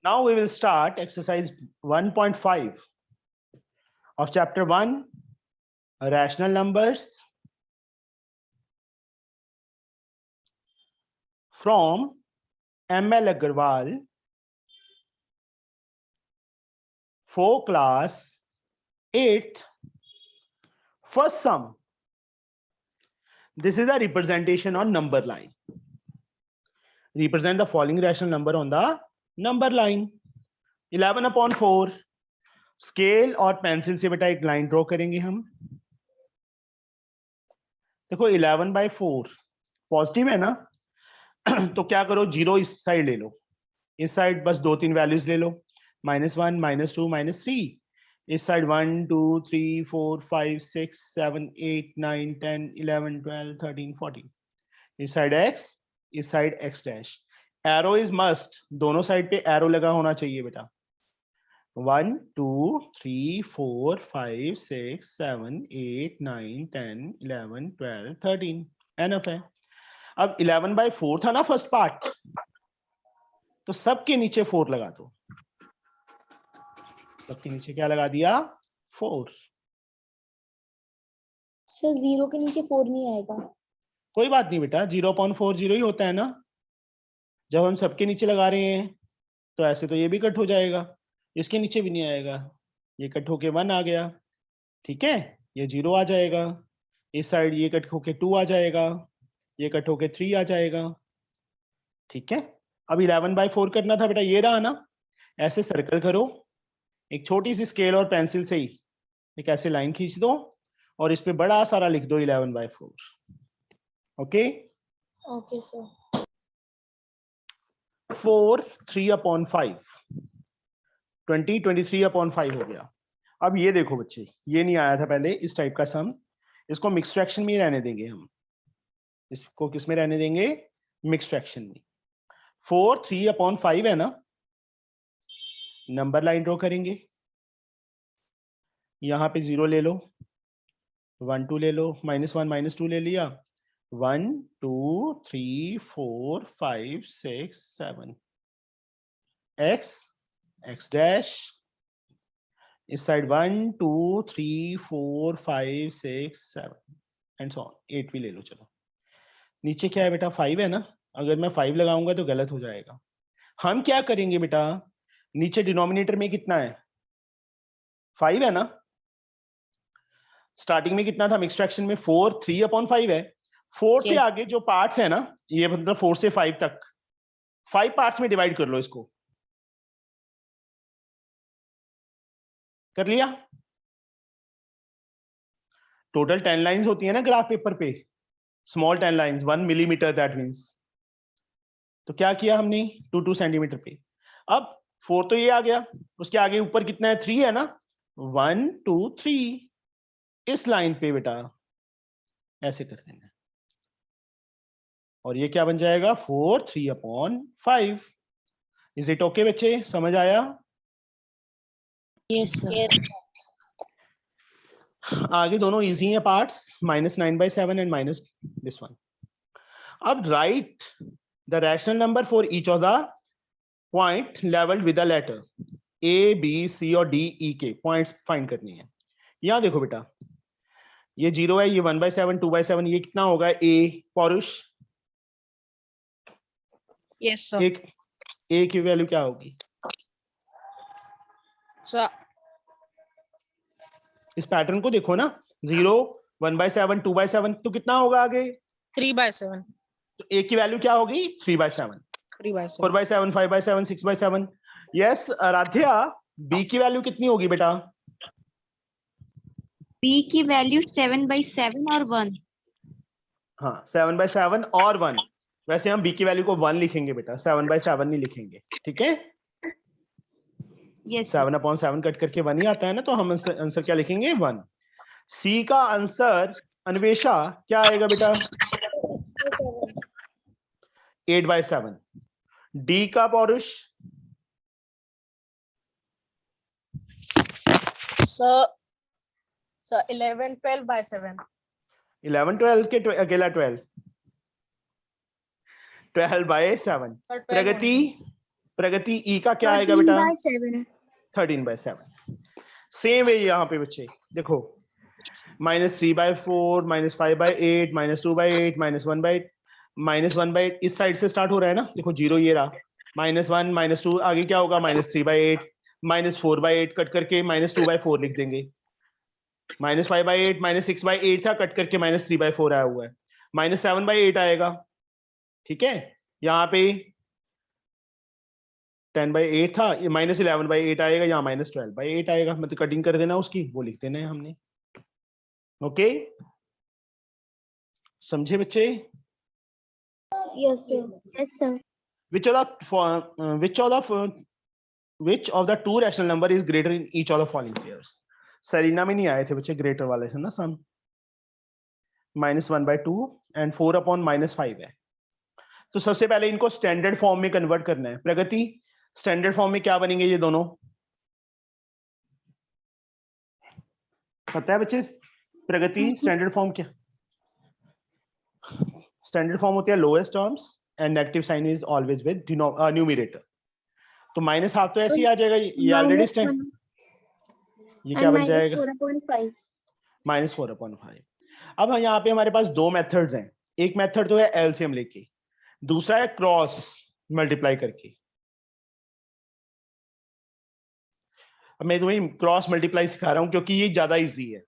Now we will start exercise 1.5 of chapter 1, rational numbers, from ML Agarwal for class 8th. First sum. This is a representation on number line. Represent the following rational number on the number line. 11/4. Scale और pencil से बेटा एक line draw करेंगे हम. देखो 11/4 positive है ना, तो क्या करो, 0 इस साइड ले लो, इस साइड बस 2-3 वैल्यूज ले लो, -1, -2, -3. इस साइड 1 2 3 4 5 6 7 8 9 10 11 12 13 14. इस साइड x, इस side x dash. Arrow is must, दोनों साइड पे एरो लगा होना चाहिए बेटा. 1 2 3 4 5 6 7 8 9 10 11 12 13. एनफ है. अब 11/4 था ना फर्स्ट पार्ट, तो सबके नीचे 4 लगा दो. सबके नीचे क्या लगा दिया? 4. सर 0 के नीचे 4 नहीं आएगा. कोई बात नहीं बेटा, 0/4 0 ही होता है ना. जब हम सबके नीचे लगा रहे हैं तो ऐसे तो ये भी कट हो जाएगा, इसके नीचे भी नहीं आएगा, ये कट होके 1 आ गया. ठीक है, ये 0 आ जाएगा. इस साइड ये कट होके 2 आ जाएगा, ये कट होके 3 आ जाएगा. ठीक है, अब 11/4 करना था बेटा, ये रहा ना. ऐसे सर्कल करो, एक छोटी सी स्केल और पेंसिल से ही एक ऐसे लाइन खींच दो और इस पे बड़ा सारा लिख दो 11/4. Okay okay sir. 4 3/5 20 23/5 हो गया. अब ये देखो बच्चे, ये नहीं आया था पहले इस टाइप का सम, इसको मिक्स फ्रैक्शन में ही रहने देंगे हम. इसको किस में रहने देंगे? मिक्स फ्रैक्शन में. 4 3/5 है ना. नंबर लाइन ड्रॉ करेंगे, यहाँ पे 0 ले लो, 1 2 ले लो, -1 -2 ले लिया, 1 2 3 4 5 6 7. x x dash. इस साइड 1 2 3 4 5 6 7 एंड सो ऑन. 8 भी ले लो. चलो, नीचे क्या है बेटा? 5 है ना. अगर मैं 5 लगाऊंगा तो गलत हो जाएगा. हम क्या करेंगे बेटा, नीचे डिनोमिनेटर में कितना है? 5 है ना. स्टार्टिंग में कितना था मिक्स फ्रैक्शन में? 4 3/5 है. 4 से आगे जो पार्ट्स है ना, ये मतलब 4 से 5 तक 5 पार्ट्स में डिवाइड कर लो इसको. कर लिया. टोटल 10 लाइंस होती है ना ग्राफ पेपर पे, small 10 lines, 1 millimetre, that means. तो क्या किया हमने? 2 सेंटीमीटर पे. अब 4 तो ये आ गया, उसके आगे ऊपर कितना है? 3 है ना. 1 2 3 इस लाइन पे बेटा ऐसे कर देना, और ये क्या बन जाएगा? 4 3/5. इज इट ओके बच्चे? समझ आया? Yes sir. आगे दोनों इजी हैं parts, -9/7 and minus this one. अब right the rational number for each of the point labelled with the letter A B C और D E के पॉइंट्स फाइंड करनी है. यहां देखो बेटा, ये 0 है, ये 1/7 2/7, ये कितना होगा? A. पौरुष, यस सर. एक A की वैल्यू क्या होगी? सर इस पैटर्न को देखो ना, 0 1/7 2/7, तो कितना होगा आगे? 3/7. तो A की वैल्यू क्या होगी? 3/7. 3/7. 4/7 5/7 6/7. यस आराध्या, B की वैल्यू कितनी होगी बेटा? B की वैल्यू 7/7 और 1. हाँ, 7/7 और 1. वैसे हम B की वैल्यू को 1 लिखेंगे बेटा, 7/7 नहीं लिखेंगे. ठीक है, यस 7/7 कट करके 1 ही आता है ना, तो हम आंसर क्या लिखेंगे? 1. C का आंसर अन्वेषा क्या आएगा बेटा? 8/7. D का पौरुष? सर 11/12/7. 11/12 के अकेला 12 12/7. Sir, 12 प्रगति, प्रगति ई का क्या आएगा बेटा 7 13/7। सेम है यहाँ पे बच्चे देखो -3/4 -5/8 -2/8 -1/8 इस साइड से स्टार्ट हो रहा है ना, देखो 0 ये रहा, -1 -2 आगे क्या होगा -3/8 -4/8 कट करके -2/4 लिख देंगे, -5/8 -6/8 था कट करके -3/4 आया हुआ है, -7/8 आएगा। ठीक है, यहाँ पे 10/8 था, ये -11/8 आएगा, यहाँ -12/8 आएगा, मतलब कटिंग कर देना उसकी, वो लिख देना है हमने। ओके समझे बच्चे? Yes, sir. Yes, sir. which of the two rational number is greater in each of the following pairs? सरीना में नहीं आए थे बच्चे ग्रेटर वाले थे ना सम, -1/2 एंड 4/-5 है। तो सबसे पहले इनको स्टैंडर्ड फॉर्म में कन्वर्ट करना है। प्रगति स्टैंडर्ड फॉर्म में क्या बनेंगे ये दोनों, पता है बच्चे? प्रगति स्टैंडर्ड फॉर्म क्या? स्टैंडर्ड फॉर्म होती है lowest terms and negative sign is always with numerator. तो -12 तो ऐसे ही आ जाएगा, ये ऑलरेडी स्टैंड, ये क्या बन जाएगा -4/5। अब यहाँ पे हमारे पास दो मेथड्स हैं, एक मेथड तो है एलसीएम लेके, दूसरा है क्रॉस मल्टीप्लाई करके। अब मैं तुम्हें क्रॉस मल्टीप्लाई सिखा रहा हूं क्योंकि ये ज्यादा इजी है।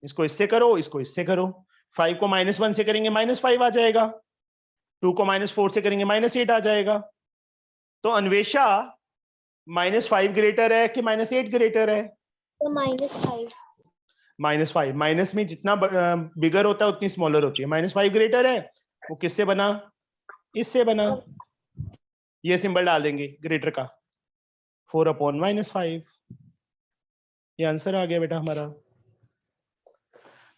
इसको इससे करो, इसको इससे करो। 5 को -1 से करेंगे -5 आ जाएगा, 2 को -4 से करेंगे -8 आ जाएगा। तो अन्वेषा -5 ग्रेटर है कि -8 ग्रेटर है? तो -5। -5, माइनस में जितना बिगर होता है उतनी स्मॉलर होती है। -5 ग्रेटर है, वो किससे बना? इससे बना। ये सिंबल डाल देंगे ग्रेटर का, 4/-5। ये आंसर आ गया बेटा हमारा।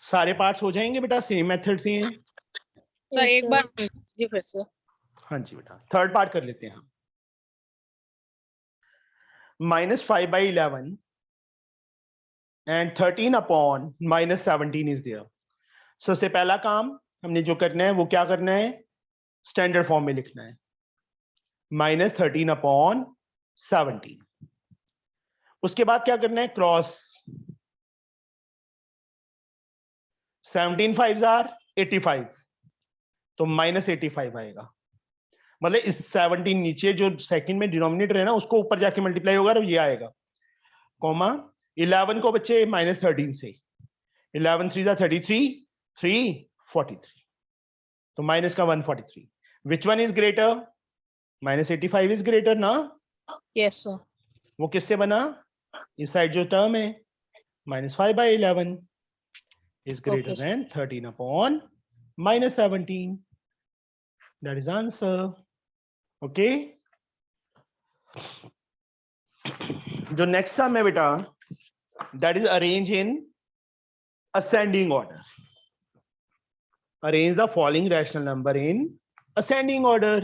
सारे पार्ट्स हो जाएंगे बेटा, सेम मेथड से हैं। सर एक बार जी फिर से। हाँ जी बेटा, थर्ड पार्ट कर लेते हैं हम। -5/11 and 13/-17 is there. सबसे पहला काम हमने जो करना है वो क्या करना है, स्टैंडर्ड फॉर्म में लिखना है, -13/17। उसके बाद क्या करना है, क्रॉस। 17 5s are 85, तो -85 आएगा। मतलब इस 17 नीचे जो सेकंड में डिनोमिनेटर है ना उसको ऊपर जाके मल्टीप्लाई होगा तो ये आएगा, कॉमा 11 को बच्चे -13 से, 11 3 33, 3 43, तो माइनस का 143। Which one is greater? -85 is greater ना? Yes sir. वो किससे बना? इस साइड जो टर्म है -5/11 is greater Okay, than 13/-17. That is answer. Okay. जो next sum है बेटा, that is arrange in ascending order. Arrange the following rational number in ascending order.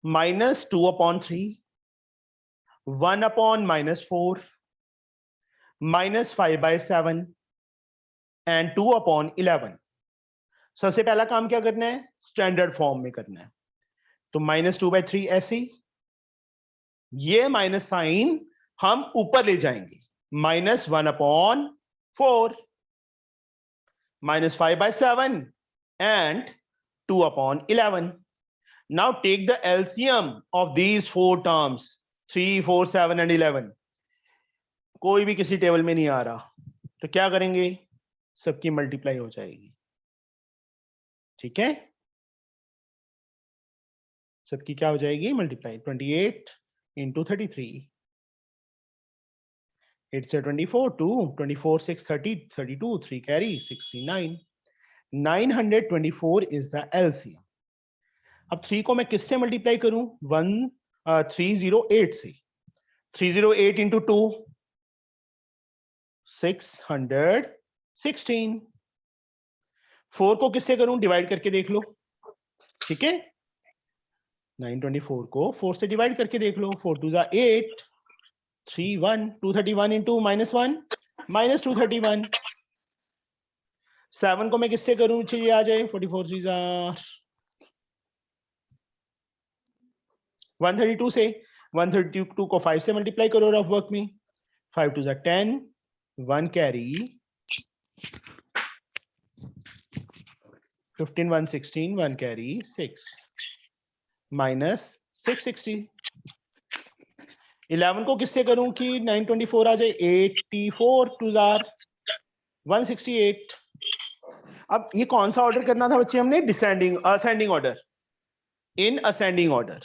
-2/3, 1/-4, -5/7 and 2/11। सबसे पहला काम क्या करना है, स्टैंडर्ड फॉर्म में करना है। तो -2/3 ऐसे ही, ये माइनस साइन हम ऊपर ले जाएंगे, -1/4, -5/7 and 2/11। Now take the LCM of these four terms, 3, 4, 7 and 11। कोई भी किसी टेबल में नहीं आ रहा तो क्या करेंगे, सबकी मल्टीप्लाई हो जाएगी। ठीक है, सबकी क्या हो जाएगी, मल्टीप्लाई। 28 into 33, 8 से 24, 2, 24 6 30, 32, 3 carry 69, 924 is the LCM। अब 3 को मैं किससे मल्टीप्लाई करूं, 308 से। 308 into 2, 616। 4 को किससे करूं, डिवाइड करके देख लो। ठीक है, 924 को 4 से डिवाइड करके देख लो। 4 2 8, 3 1, 231 into -1, -231। 7 को मैं किससे करूं, चाहिए आ जाए, 44 3 132 से 132 को 5 से मल्टीप्लाई करो रफ वर्क में, 5 2 जा 10, 1 कैरी, 15 1 16, 1 कैरी 6 माइनस 660। 11 को किससे करूं कि 924 आ जाए, 84 2 जार 168। अब ये कौन सा ऑर्डर करना था बच्चे हमने, descending ascending order, in ascending order.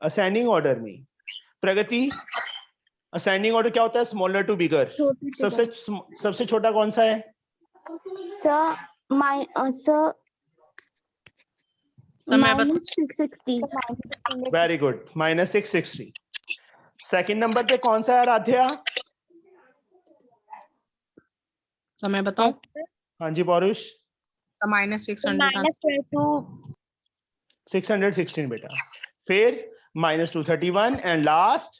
Ascending order में प्रगति, असेंडिंग ऑर्डर क्या होता है, स्मॉलर टू बिगर। सबसे छोटा कौन सा है, Sir, sir, समय बता minus 660. Very good, minus 660। Second number पे कौन सा है आराध्या, समय बताओ। हाँ जी पौरुष, -600 616 बेटा। फिर -231 एंड लास्ट,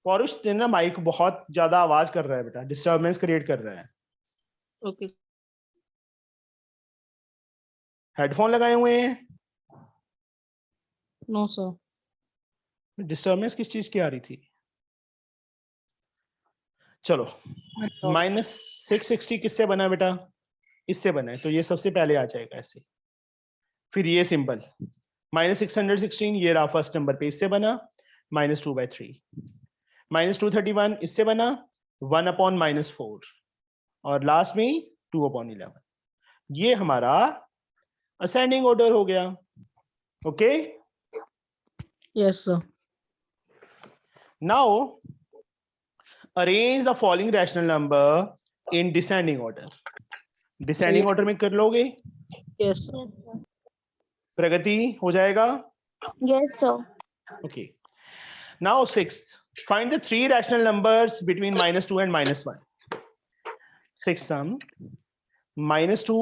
पौरुष तेरा माइक बहुत ज्यादा आवाज कर रहा है बेटा, डिस्टरबेंस क्रिएट कर रहा है। ओके हेडफोन लगाए हुए हैं, नो सर। डिस्टरबेंस किस चीज की आ रही थी। चलो, -660 किससे बना बेटा, इससे बना है, तो ये सबसे पहले आ जाएगा ऐसे। फिर ये सिंपल -616, ये रहा फर्स्ट नंबर पे, इससे बना -2/3। -231 इससे बना 1/-4, और लास्ट में 2/11। ये हमारा असेंडिंग ऑर्डर हो गया। Okay, yes sir. Now arrange the following rational number in descending order. Descending order में कर लोगे, यस सर। प्रगति हो जाएगा। Yes, sir. Okay. Now sixth, find the three rational numbers between -2 and -1. Sixth sum, -2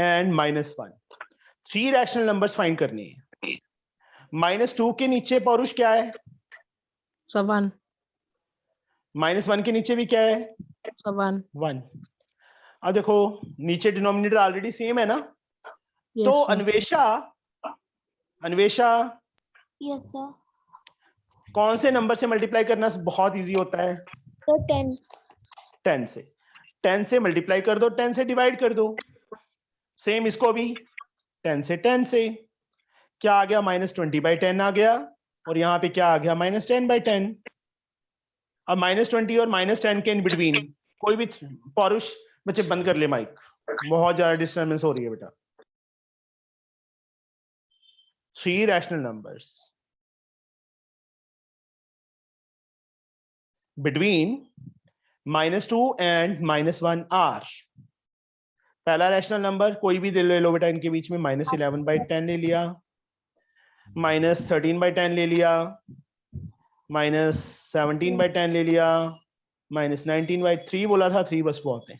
and -1. Three rational numbers find करनी है। -2 के नीचे पौरुष क्या है, 1 -1 के नीचे भी क्या है, 1। अब देखो नीचे डिनोमिनेटर ऑलरेडी सेम है ना, तो अन्वेषा Yes, sir. कौन से नंबर से मल्टीप्लाई करना बहुत इजी होता है, So 10. 10 से। 10 से मल्टीप्लाई कर दो, 10 से डिवाइड कर दो। सेम इसको भी 10 से 10 से क्या आ गया, -20/10 आ गया, और यहाँ पे क्या आ गया, -10/10। अब -20 और -10 के इन बिटवीन कोई भी पौरुष, बच्चे बंद कर ले माइक, बहुत ज्यादा डिस्टर्बेंस हो रही है बेटा। 3 rational numbers between -2 and -1 are. पहला रैशनल नंबर कोई भी ले लो बेटा, इनके बीच में -11/10 ले लिया, -13/10 ले लिया, -17/10 ले लिया, -19/3 बोला था, 3 बस बहुत है,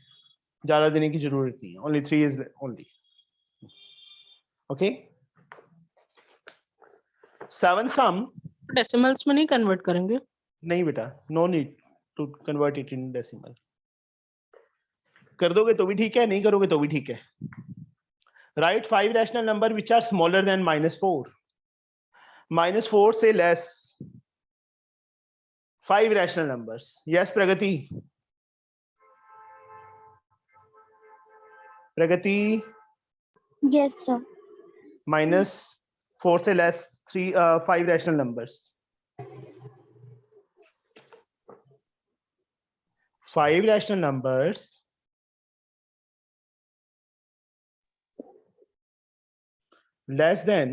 ज्यादा देने की जरूरत नहीं है, only 3 is only. Okay, 7 sum, decimals में नहीं कन्वर्ट करेंगे। नहीं बेटा, no need to convert it in decimal. कर दोगे तो भी ठीक है, नहीं करोगे तो भी ठीक है। Right 5 rational number which are smaller than -4। -4 से less 5 rational numbers. Yes Pragati, Pragati Yes, sir. -4 से less 5 rational numbers. 5 rational numbers less than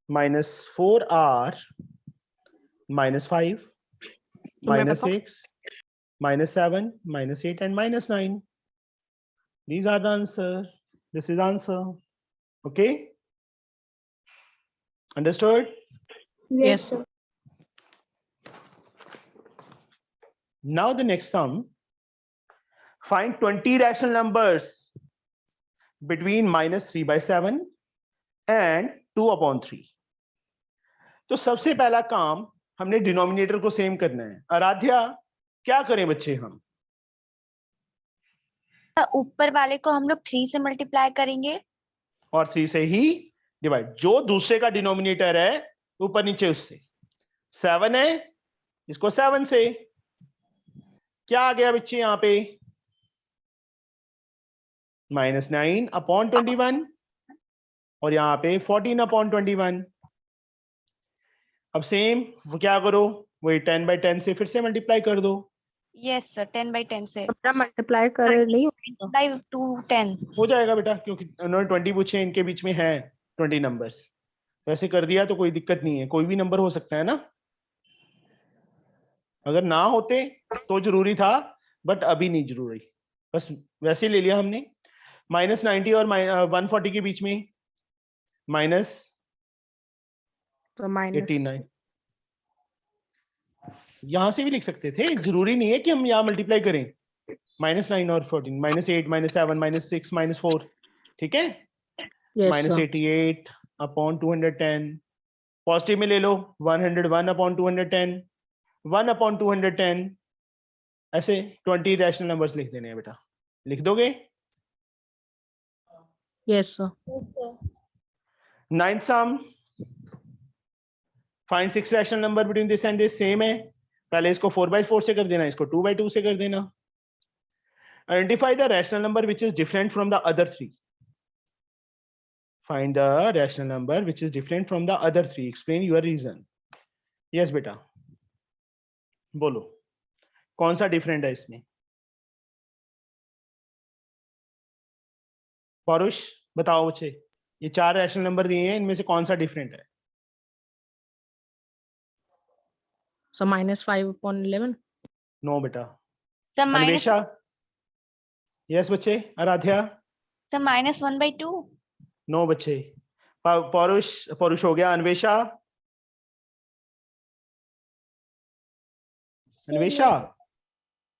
-4 are -5, -6, -7, -8 and -9. These are the answer. This is answer. Okay, understood? Yes. sir. Now the next sum, find 20 rational numbers between -3/7 and 2/3. तो सबसे पहला काम हमने denominator को same करना है। आराध्या क्या करें बच्चे हम, ऊपर वाले को हम लोग 3 से मल्टीप्लाई करेंगे। और 3 से ही डिवाइड, जो दूसरे का डिनोमिनेटर है ऊपर नीचे उससे। 7 है, इसको 7 से। क्या आ गया बच्चे यहाँ पे? -9 अपॉन 21 और यहाँ पे 14 अपॉन 21। अब सेम वो क्या करो, वही 10/10 से फिर से मल्टीप्लाई कर दो। यस सर, 10/10 से बेटा मल्टीप्लाई करे नहीं होगा। by 2 10। हो जाएगा बेटा, क्योंकि उन्होंने 20 पूछे, इनके बीच में है 20 नंबर्स। वैसे कर दिया तो कोई दिक्कत नहीं है, कोई भी नंबर हो सकता है ना। अगर ना होते तो जरूरी था, बट अभी नहीं जरूरी, बस वैसे ही ले लिया हमने। -90 और 140 के बीच में तो माइनस -89। यहां से भी लिख सकते थे, जरूरी नहीं है कि हम यहाँ मल्टीप्लाई करें। -9 और 14, -8 -7 -6 -4, ठीक है। Yes sir. -88 अपॉन 210। पॉजिटिव में ले लो, 101 अपॉन 210, 1 अपॉन 210। ऐसे 20 रैशनल नंबर्स लिख देने हैं बेटा, लिख दोगे? Yes sir. Yes, sir. 9th sum, find 6 rational number between this and this, same है। पहले इसको 4/4 से कर देना, इसको 2/2 से कर देना। Identify the rational number which is different from the other three. Find the rational number which is different from the other three. Explain your reason. Yes बेटा, बोलो कौन सा डिफरेंट है इसमें? पौरुष बताओ बच्चे, ये 4 रैशनल नंबर दिए हैं, इनमें से कौन सा डिफरेंट है? सो -5/11। नो बेटा। Sir minus Anvesha? यस बच्चे। आराध्या? सर -1/2। नो बच्चे। पौरुष हो गया। अन्वेषा? अन्वेषा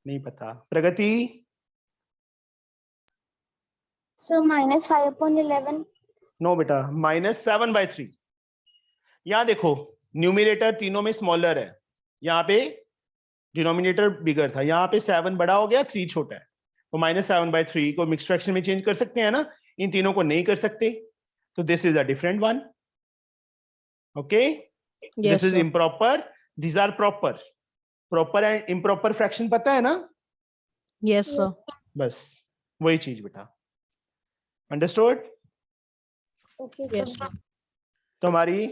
नहीं पता। प्रगति? So -5/11. नो बेटा। -7/3। यहाँ देखो, न्यूमिनेटर तीनों में स्मॉलर है, यहाँ पे डिनोमिनेटर बिगर था, यहाँ पे 7 बड़ा हो गया, 3 छोटा है, तो -7/3 को मिक्स्ड फ्रैक्शन में चेंज कर सकते हैं ना, इन तीनों को नहीं कर सकते, तो this is a different one. Okay, yes this is sir. Improper, these are proper. Proper and improper fraction पता है ना? Yes sir. बस वही चीज बेटा। Understood? Okay, yes sir. Sir. तो हमारी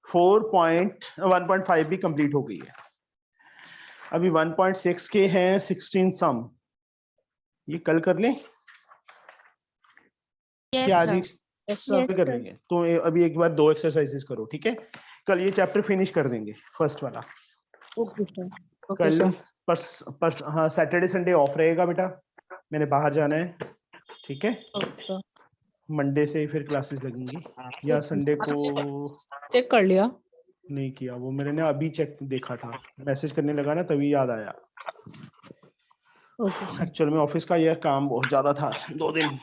1.5 भी कंप्लीट हो गई है। अभी 1.6 के हैं 16 सम, ये कल कर लें यस क्या आज ही सर। Yes sir. कल कर लेंगे? तो अभी एक बार 2 एक्सरसाइजेस करो, ठीक है? कल ये चैप्टर फिनिश कर देंगे, फर्स्ट वाला। Okay sir. ओके कल सर। हाँ, सैटरडे संडे ऑफ रहेगा बेटा, मैंने बाहर जाना है, ठीक है? Okay sir. मंडे से फिर क्लासेस लगेंगी, या संडे को चेक कर लिया? नहीं किया, वो मैंने ना अभी चेक देखा था, मैसेज करने लगा ना तभी याद आया। ओके एक्चुअल में ऑफिस का यार काम बहुत ज्यादा था 2 दिन।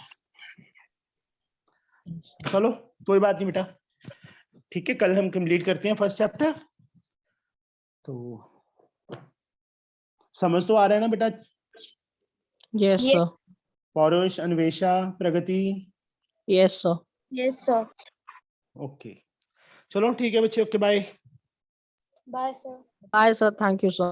चलो कोई बात नहीं बेटा, ठीक है, कल हम कंप्लीट करते हैं फर्स्ट चैप्टर। तो समझ तो आ रहा है ना बेटा? Yes sir. Paurush, Anvesha, Pragati? Yes sir. Yes, sir. Okay, चलो ठीक है बच्चे, okay bye. Bye, sir. Bye sir. Thank you sir.